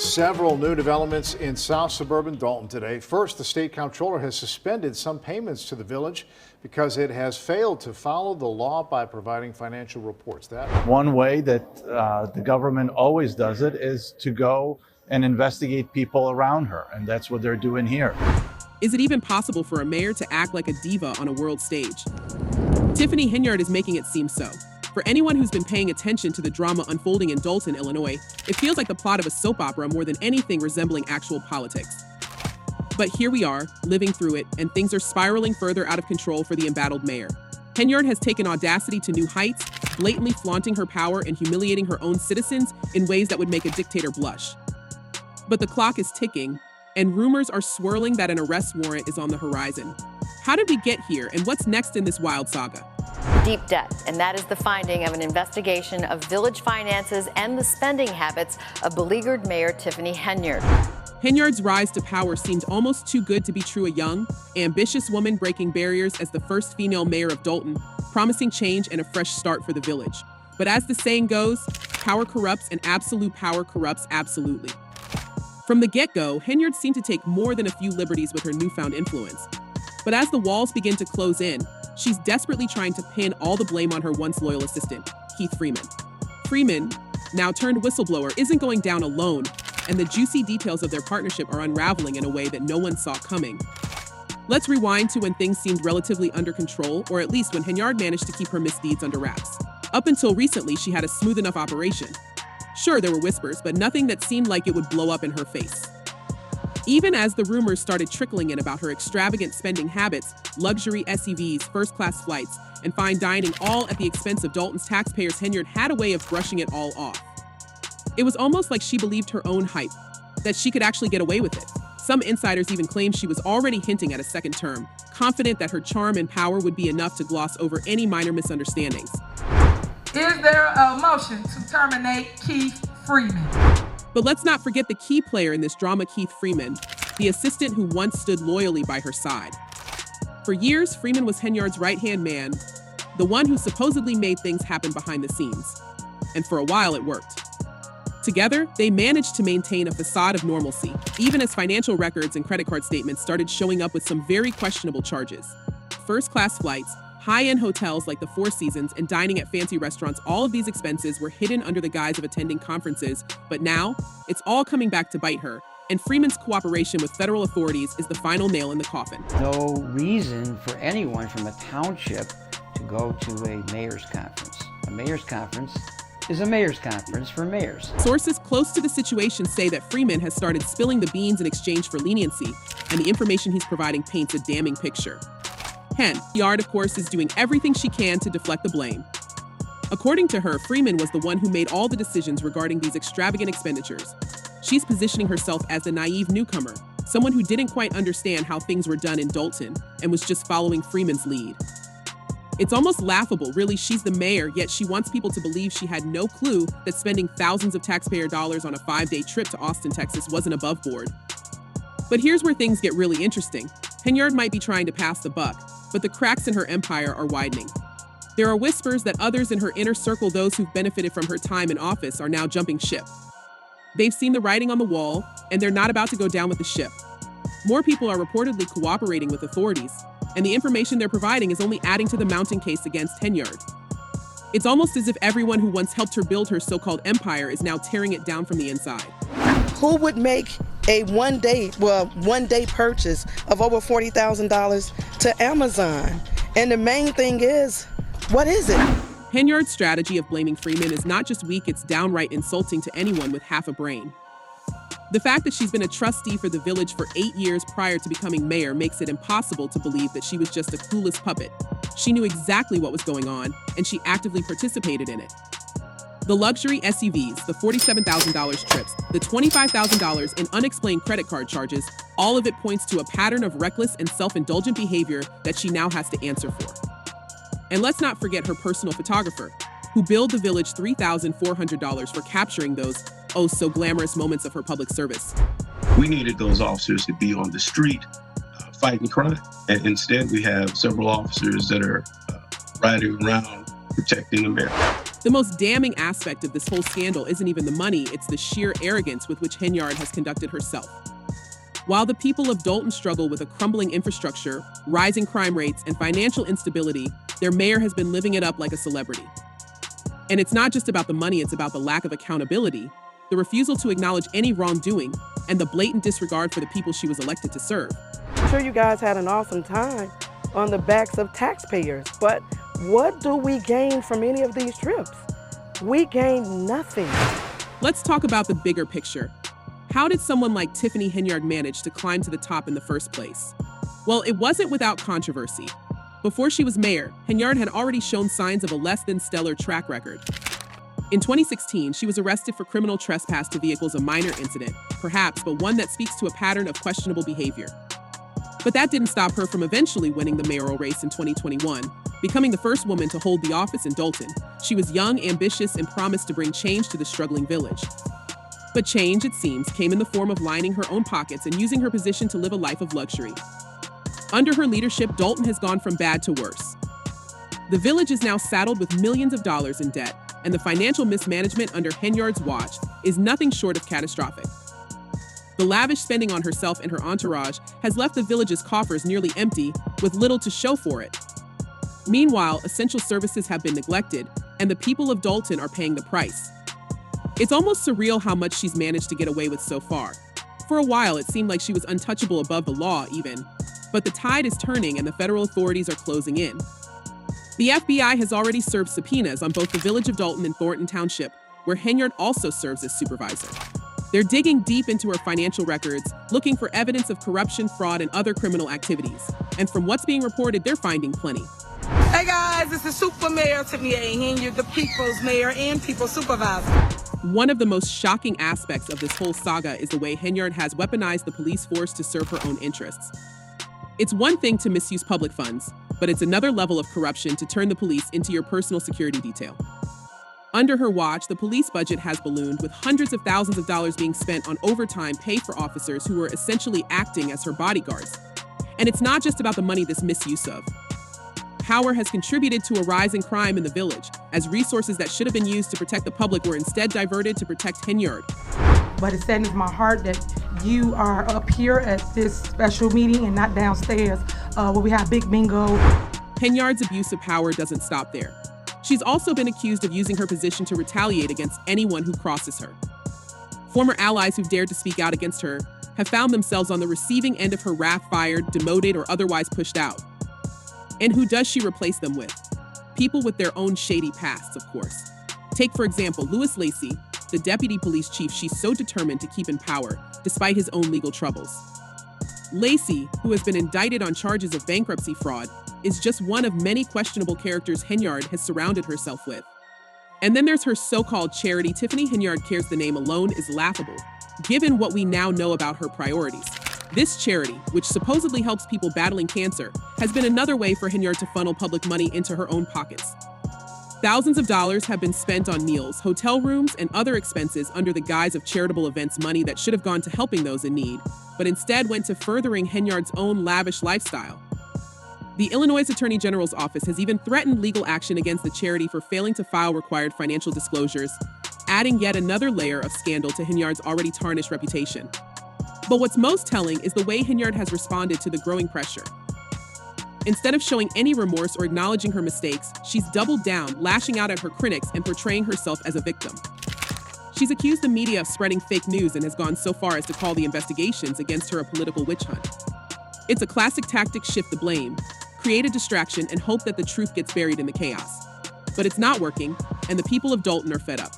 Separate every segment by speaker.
Speaker 1: Several new developments in South suburban Dolton today. First, the state comptroller has suspended some payments to the village because it has failed to follow the law by providing financial reports.
Speaker 2: One way that the government always does it is to go and investigate people around her, and that's what they're doing here.
Speaker 3: Is it even possible for a mayor to act like a diva on a world stage? Tiffany Henyard is making it seem so. For anyone who's been paying attention to the drama unfolding in Dolton, Illinois, it feels like the plot of a soap opera more than anything resembling actual politics. But here we are, living through it, and things are spiraling further out of control for the embattled mayor. Henyard has taken audacity to new heights, blatantly flaunting her power and humiliating her own citizens in ways that would make a dictator blush. But the clock is ticking, and rumors are swirling that an arrest warrant is on the horizon. How did we get here, and what's next in this wild saga?
Speaker 4: Deep debt, and that is the finding of an investigation of village finances and the spending habits of beleaguered Mayor Tiffany Henyard.
Speaker 3: Henyard's rise to power seemed almost too good to be true. A young, ambitious woman breaking barriers as the first female mayor of Dolton, promising change and a fresh start for the village. But as the saying goes, power corrupts and absolute power corrupts absolutely. From the get-go, Henyard seemed to take more than a few liberties with her newfound influence. But as the walls begin to close in, she's desperately trying to pin all the blame on her once loyal assistant, Keith Freeman. Freeman, now turned whistleblower, isn't going down alone, and the juicy details of their partnership are unraveling in a way that no one saw coming. Let's rewind to when things seemed relatively under control, or at least when Henyard managed to keep her misdeeds under wraps. Up until recently, she had a smooth enough operation. Sure, there were whispers, but nothing that seemed like it would blow up in her face. Even as the rumors started trickling in about her extravagant spending habits, luxury SUVs, first-class flights, and fine dining, all at the expense of Dolton's taxpayers, Henyard had a way of brushing it all off. It was almost like she believed her own hype, that she could actually get away with it. Some insiders even claimed she was already hinting at a second term, confident that her charm and power would be enough to gloss over any minor misunderstandings.
Speaker 5: Is there a motion to terminate Keith Freeman?
Speaker 3: But let's not forget the key player in this drama, Keith Freeman, the assistant who once stood loyally by her side. For years, Freeman was Henyard's right-hand man, the one who supposedly made things happen behind the scenes. And for a while, it worked. Together, they managed to maintain a facade of normalcy, even as financial records and credit card statements started showing up with some very questionable charges. First-class flights, high-end hotels like the Four Seasons, and dining at fancy restaurants, all of these expenses were hidden under the guise of attending conferences, but now, it's all coming back to bite her, and Freeman's cooperation with federal authorities is the final nail in the coffin.
Speaker 6: No reason for anyone from a township to go to a mayor's conference. A mayor's conference is a mayor's conference for mayors.
Speaker 3: Sources close to the situation say that Freeman has started spilling the beans in exchange for leniency, and the information he's providing paints a damning picture. Henyard, of course, is doing everything she can to deflect the blame. According to her, Freeman was the one who made all the decisions regarding these extravagant expenditures. She's positioning herself as a naive newcomer, someone who didn't quite understand how things were done in Dolton and was just following Freeman's lead. It's almost laughable, really. She's the mayor, yet she wants people to believe she had no clue that spending thousands of taxpayer dollars on a 5-day trip to Austin, Texas wasn't above board. But here's where things get really interesting. Henyard might be trying to pass the buck, but the cracks in her empire are widening. There are whispers that others in her inner circle, those who've benefited from her time in office, are now jumping ship. They've seen the writing on the wall, and they're not about to go down with the ship. More people are reportedly cooperating with authorities, and the information they're providing is only adding to the mounting case against Henyard. It's almost as if everyone who once helped her build her so-called empire is now tearing it down from the inside.
Speaker 7: Who would make a one-day purchase of over $40,000 to Amazon? And the main thing is, what is it?
Speaker 3: Henyard's strategy of blaming Freeman is not just weak, it's downright insulting to anyone with half a brain. The fact that she's been a trustee for the village for 8 years prior to becoming mayor makes it impossible to believe that she was just a clueless puppet. She knew exactly what was going on, and she actively participated in it. The luxury SUVs, the $47,000 trips, the $25,000 in unexplained credit card charges, all of it points to a pattern of reckless and self-indulgent behavior that she now has to answer for. And let's not forget her personal photographer, who billed the village $3,400 for capturing those oh-so-glamorous moments of her public service.
Speaker 8: We needed those officers to be on the street fighting crime, and instead we have several officers that are riding around protecting America.
Speaker 3: The most damning aspect of this whole scandal isn't even the money, it's the sheer arrogance with which Henyard has conducted herself. While the people of Dolton struggle with a crumbling infrastructure, rising crime rates, and financial instability, their mayor has been living it up like a celebrity. And it's not just about the money, it's about the lack of accountability, the refusal to acknowledge any wrongdoing, and the blatant disregard for the people she was elected to serve.
Speaker 7: I'm sure you guys had an awesome time on the backs of taxpayers, but what do we gain from any of these trips? We gain nothing.
Speaker 3: Let's talk about the bigger picture. How did someone like Tiffany Henyard manage to climb to the top in the first place? Well, it wasn't without controversy. Before she was mayor, Henyard had already shown signs of a less than stellar track record. In 2016, she was arrested for criminal trespass to vehicles, a minor incident, perhaps, but one that speaks to a pattern of questionable behavior. But that didn't stop her from eventually winning the mayoral race in 2021, becoming the first woman to hold the office in Dolton. She was young, ambitious, and promised to bring change to the struggling village. But change, it seems, came in the form of lining her own pockets and using her position to live a life of luxury. Under her leadership, Dolton has gone from bad to worse. The village is now saddled with millions of dollars in debt, and the financial mismanagement under Henyard's watch is nothing short of catastrophic. The lavish spending on herself and her entourage has left the village's coffers nearly empty, with little to show for it. Meanwhile, essential services have been neglected, and the people of Dolton are paying the price. It's almost surreal how much she's managed to get away with so far. For a while, it seemed like she was untouchable above the law, even. But the tide is turning and the federal authorities are closing in. The FBI has already served subpoenas on both the village of Dolton and Thornton Township, where Henyard also serves as supervisor. They're digging deep into her financial records, looking for evidence of corruption, fraud, and other criminal activities. And from what's being reported, they're finding plenty.
Speaker 5: Hey guys, this is Super Mayor Tiffany Henyard, the People's Mayor and People's Supervisor.
Speaker 3: One of the most shocking aspects of this whole saga is the way Henyard has weaponized the police force to serve her own interests. It's one thing to misuse public funds, but it's another level of corruption to turn the police into your personal security detail. Under her watch, the police budget has ballooned, with hundreds of thousands of dollars being spent on overtime pay for officers who are essentially acting as her bodyguards. And it's not just about the money this misuse of. Power has contributed to a rise in crime in the village, as resources that should have been used to protect the public were instead diverted to protect Henyard.
Speaker 5: But it saddens my heart that you are up here at this special meeting and not downstairs where we have big bingo.
Speaker 3: Henyard's abuse of power doesn't stop there. She's also been accused of using her position to retaliate against anyone who crosses her. Former allies who've dared to speak out against her have found themselves on the receiving end of her wrath, fired, demoted, or otherwise pushed out. And who does she replace them with? People with their own shady pasts, of course. Take, for example, Louis Lacey, the deputy police chief she's so determined to keep in power, despite his own legal troubles. Lacey, who has been indicted on charges of bankruptcy fraud, is just one of many questionable characters Henyard has surrounded herself with. And then there's her so-called charity. Tiffany Henyard Cares, the name alone is laughable, given what we now know about her priorities. This charity, which supposedly helps people battling cancer, has been another way for Henyard to funnel public money into her own pockets. Thousands of dollars have been spent on meals, hotel rooms, and other expenses under the guise of charitable events, money that should have gone to helping those in need, but instead went to furthering Henyard's own lavish lifestyle. The Illinois Attorney General's office has even threatened legal action against the charity for failing to file required financial disclosures, adding yet another layer of scandal to Henyard's already tarnished reputation. But what's most telling is the way Henyard has responded to the growing pressure. Instead of showing any remorse or acknowledging her mistakes, she's doubled down, lashing out at her critics and portraying herself as a victim. She's accused the media of spreading fake news and has gone so far as to call the investigations against her a political witch hunt. It's a classic tactic: shift the blame, create a distraction, and hope that the truth gets buried in the chaos. But it's not working, and the people of Dolton are fed up.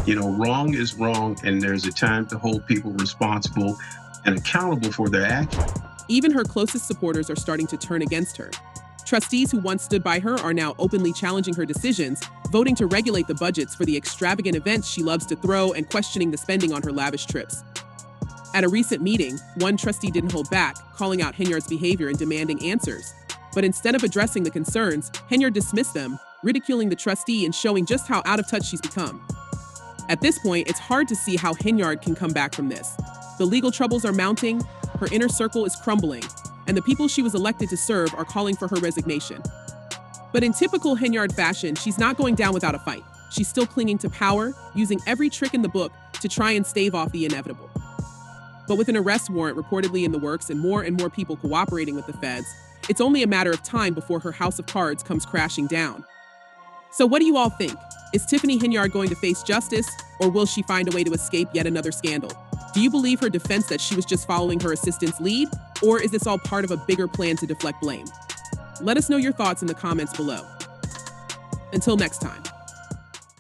Speaker 8: You know, wrong is wrong, and there's a time to hold people responsible and accountable for their actions.
Speaker 3: Even her closest supporters are starting to turn against her. Trustees who once stood by her are now openly challenging her decisions, voting to regulate the budgets for the extravagant events she loves to throw and questioning the spending on her lavish trips. At a recent meeting, one trustee didn't hold back, calling out Henyard's behavior and demanding answers. But instead of addressing the concerns, Henyard dismissed them, ridiculing the trustee and showing just how out of touch she's become. At this point, it's hard to see how Henyard can come back from this. The legal troubles are mounting, her inner circle is crumbling, and the people she was elected to serve are calling for her resignation. But in typical Henyard fashion, she's not going down without a fight. she's still clinging to power, using every trick in the book to try and stave off the inevitable. But with an arrest warrant reportedly in the works and more people cooperating with the feds, it's only a matter of time before her house of cards comes crashing down. So what do you all think? Is Tiffany Henyard going to face justice, or will she find a way to escape yet another scandal? Do you believe her defense that she was just following her assistant's lead, or is this all part of a bigger plan to deflect blame? Let us know your thoughts in the comments below. Until next time.